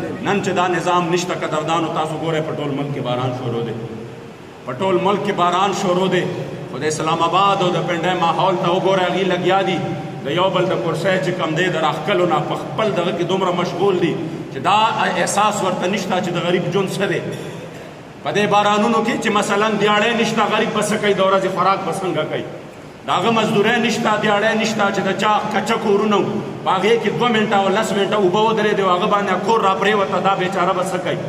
नन چې دا نظام نشته قدردانو تاسو ګورئ په ټول ملک کې باران شروع دی په ټول ملک کې باران شروع دی خو د اسلام آباد او د پنډۍ ماحول ته وګورئ هغې لګیا دي د یو بل د کرسۍ چې کوم دی د راښکلو نه په خپل دغه کې دومره مشغول دي چې دا احساس ورته نشته چې د غریب ژوند څه دی په دې بارانونو کې چې مثلا دیاړی نشته غریب به څه کوي د ورځې خوراک به څنګه کوي د هغه مزدورۍ نشته دیاړی نشته چې د چا کچه کورونه په هغې کې 2 منټه او 10 منټه اوبه ودرېدې او هغه باندې کور را پرېوته دا بیچاره به څه کوي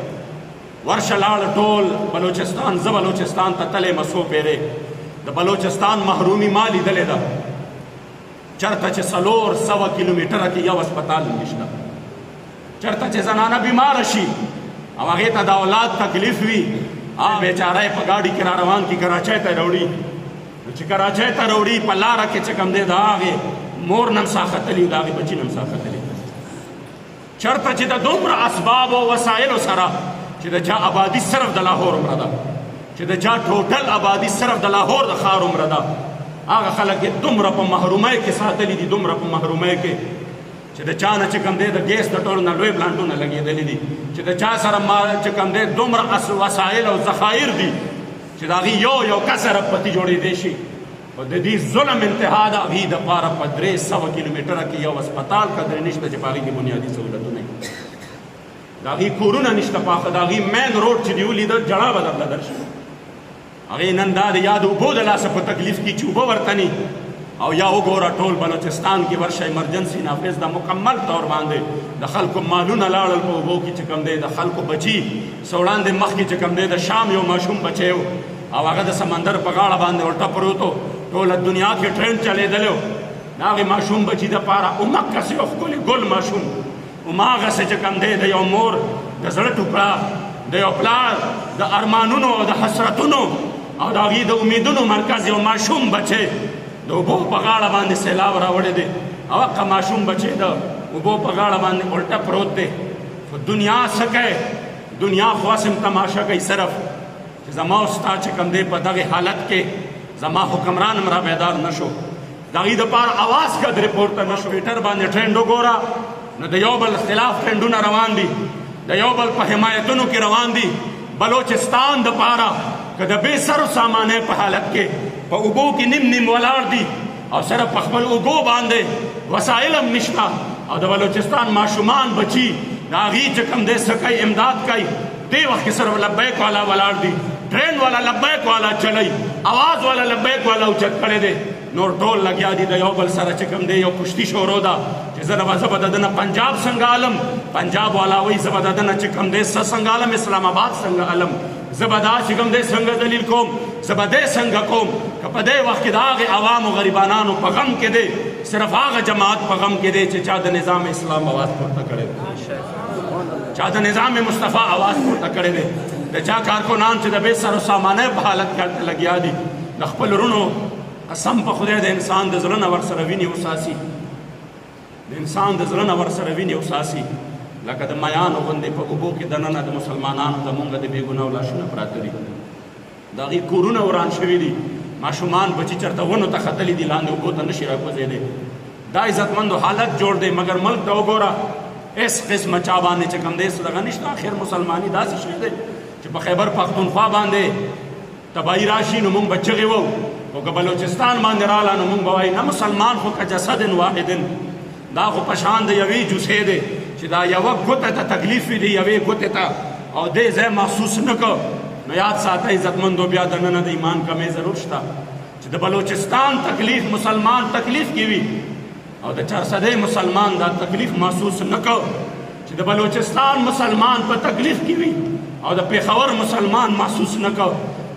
ورشه لاړ ټول بلوچستان زه بلوچستان ته تللی م څو پیرې د بلوچستان محرومي ما لیدلې ده چېرته چې 400 کیلومیټره کې یو اسپتال نشته چېرته چې زنانه بیماره شي او هغې ته د اولاد تکلیف وي بیچاره یې په ګاډي کې را روان کړي کراچۍ ته راوړي چې کراچۍ ته راوړي په لاره کې چې کوم دی د هغې مور نم سا ختلي د هغې بچي نم سا ختلي چېرته چې د دومره اسباب او وسایلو سره چې د چا آبادي صرف د لاهور عمره ده چې د چا ټوټل آبادي صرف د لاهور د ښار عمره ده هغه خلک یې دومره په محرومۍ کې ساتلي دي دومره په محرومۍ کې چې د چا نه چې کوم دی د ګیس د ټولو نه لوی پلانټونه لګېدلي دي چې د چا سره چې کوم دی دومره وسایل او ذخایر دي چې د هغې یو کس ربطي جوړېدی شي او د دې ظلم انتها د هغې دپاره په 300 کیلومیټره کې یو اسپتال قدرې نشته چې په هغې کې بنیادي سهولتونه وي د هغې کورونه نشته پاخه د هغې مین روډ چې دې ولیده جړه به درله درشي هغې نن دا د یا د اوبو د لاسه په تکلیف کې چې اوبه ورته ني او یا وګوره ټول بلوچستان کې ورشه ایمرجنسي نافظ د مکمل طور باندې د خلکو مالونه لاړل په اوبو کې چې کوم دی د خلکو بچي څه وړاندې مخکې چې کوم دی د شام یو ماشوم بچی و او هغه د سمندر په غاړه باندې الټه پروت و ټوله دنیا کې ټرین چلېدلی و د هغې ماشوم بچي دپاره همقسې یو ښکلي ګل ماشوم هماغسې چې کوم دی د یو مور د زړه ټوکړه د یو پلار د ارمانونو او د حسرتونو او د هغې د امیدونو مرکز یو ماشوم بچی د اوبو په غاړه باندې سیلاب راوړی دی او هغه ماشوم بچی د اوبو په غاړه باندې الټه پروت دی خو دنیا څه کوي دنیا خو هسې تماشه کوي صرف چې زما او ستا چې کوم دی په دغې حالت کې زما حکمران هم را بیدار نه شو د هغې دپاره اواز قدرې پورته نه شو ټویټر باندې ټرینډ وګوره نو د یو بل خلاف ټرینډونه روان دي د یو بل په حمایتونو کې روان دي بلوچستان دپاره که د بې سر و سامانۍ په حالت کې په اوبو کې نیم نیم ولاړ دي او صرف په خپل اوبو باندې وسایل هم نشته او د بلوچستان ماشومان بچي د هغې چې کوم دی څه کوي امداد کوي دې وخت کې صرف لبیک والا ولاړ دي ټرین والا لبیک والا چلی اواز والا لبیک والا اوچت کړی دی نور ټول لګیا دي د یو بل سره چې کوم دی یو کشتي شروع ده چې زه به د ده نه پنجاب څنګه علم پنجاب والا وایي زه به د ده نه چې کوم دی څنګه علم اسلام آباد څنګه علم زه به دا چې کوم دی څنګه دلیل کوم زه به دی څنګه کوم که په دې وخت کې د هغې عوامو غریبانانو په غم کې دی صرف هغه جماعت په غم کې دی چې چا د نظام اسلام آواز پورته کړی دی چا د نظام مصطفی آواز پورته کړی دی د چا کارکنان چې د بې سر و سامانۍ په حالت کې هلته لګیا دي د خپل ورونو قسم په خدای د انسان د زړه نه ورسره وینې وساسي د انسان د زړه نه ورسره وینې وساسي لکه د میانو غوندې په اوبو کې دننه د مسلمانانو زمونږ د بې ګناو لاشونه پراته دي د هغې کورونه وران شوي دي ماشومان بچي چېرته ونو ته ختلي دي لاندې اوبو ته نشي راکوزېدی دا عزتمندو حالت جوړ دی مګر ملک ته وګوره هېڅ قسمه چا باندې چې کوم دی دغه نشته آخر مسلماني داسې شی دی چې په خیبر پښتونخوا باندې تباهي راشي نو مونږ به چغې وو او که بلوچستان باندې راله نو مونږ به وایي نه مسلمان خو که جسد واحد دا خو په شان د یوې جوسې دی چې دا یوه ګوته ته تکلیف وي د یوې ګوتې ته او دې ځای محسوس نه کړ نو یاد ساته عزتمندو بیا دننه د ایمان کمې ضرور شته چې د بلوچستان تکلیف مسلمان تکلیف کې وي او د چارسدی مسلمان دا تکلیف محسوس نه کړ چې د بلوچستان مسلمان په تکلیف کې وي او د پېښور مسلمان محسوس نه کړ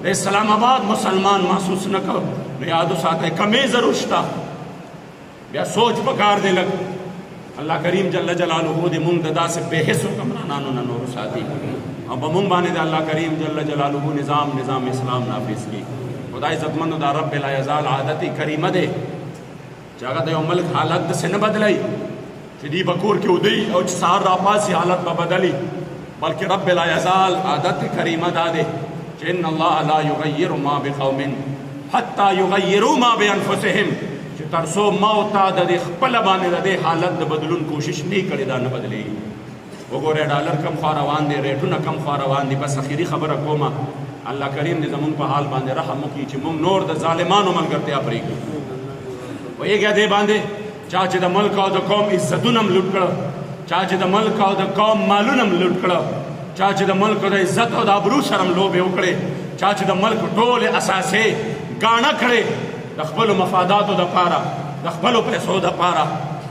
د اسلام آباد مسلمان محسوس نه کړ نو یاد وساتئ کمې ضرور شته بیا سوچ پکار دی لږ الله کریم جل جلاله دې مونږ د داسې بې حس حکمرانانو نه نور وساتي او په مونږ باندې د الله کریم جل جلاله نظام اسلام نافذ کړي خدای عزتمندو دا رب لا یزال عادت کریمه دی چې هغه د یو ملک حالت داسې نه بدلی چې دوی به کور کې ودی او چې سهار راپاسي حالت به بدلي بلکې رب لا یزال عادت کریمه دا دی چې ان الله لا یغیر ما بقوم حتی یغیروا ما بانفسهم چې تر څو ما او تا د خپل باندې د حالت د بدلون کوشش نه کړي دا نه بدلېږي وګوره ډالر کم خوا روان دی، ریټونه کم خوا روان دي. بس اخري خبره کومه، الله کریم دې زمونږ په حال باندې رحم وکړي چې مونږ نور د ظالمانو ملګرتیا پرېږدو. پوهېږئ دې باندې چا چې د ملک او د قوم عزتونه هم لوټ کړه، چا چې د ملک او د قوم مالونه هم لوټ کړه، چا چې د ملک د عزت او د ابرو سره هم لوبې وکړې، چا چې د ملک ټولې اساسې ګاڼه کړې د خپلو مفاداتو دپاره، د خپلو پیسو دپاره،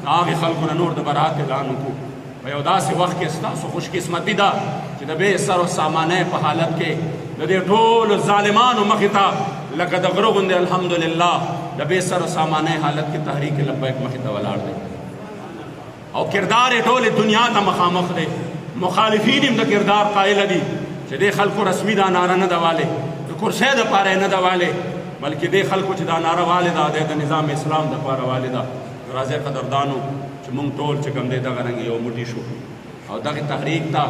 د هغې خلکو نه نور د برات اعلان وکړو. په یو داسې وخت کې ستاسو خوش قسمتي ده چې د بې سر و سامانۍ په حالت کې د دې ټولو ظالمانو مخې ته لکه د غره غوندې الحمدلله د بې سر و سامانۍ حالت کې تحریک لبیک مخې ته ولاړ دی او کردار یې ټولې دنیا ته مخامخ دی. مخالفین هم د کردار قایله دي چې دې خلکو رسمي دا ناره نه ده والې، د کرسۍ دپاره یې نه ده والې، بلکې دې خلکو چې دا ناره والې ده د نظام اسلام دپاره والې ده. راځئ قدردانو چې مونږ ټول چې کوم دی دغه رنګ یو موټي شو او دغې تحریک ته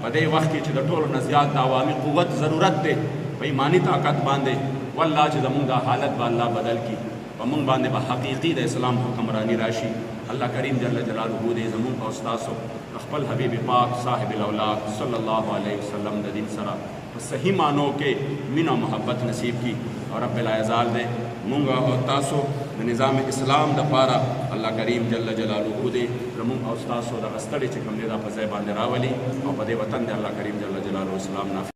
په دې وخت کې چې د ټولو نه زیات د عوامي قوت ضرورت دی په ایماني طاقت باندې، والله چې زمونږ دا حالت به الله بدل کړي، په مونږ باندې به حقیقي د اسلام حکمرانی راشي. الله کریم جل جلاله دې زمونږ او ستاسو خپل حبیب پاک صاحب الاولاد صلی الله علیه وسلم د دین سره په صحیح معنو کې مینه او محبت نصیب کړي او رب العزال دې مونږ او تاسو د نظام اسلام دپاره الله کریم جل جلاله دې زمونږ او ستاسو دغه ستړي چې کوم دی دا په ځای باندې راولي او په دې وطن دې الله کریم جل جلاله اسلام نافذ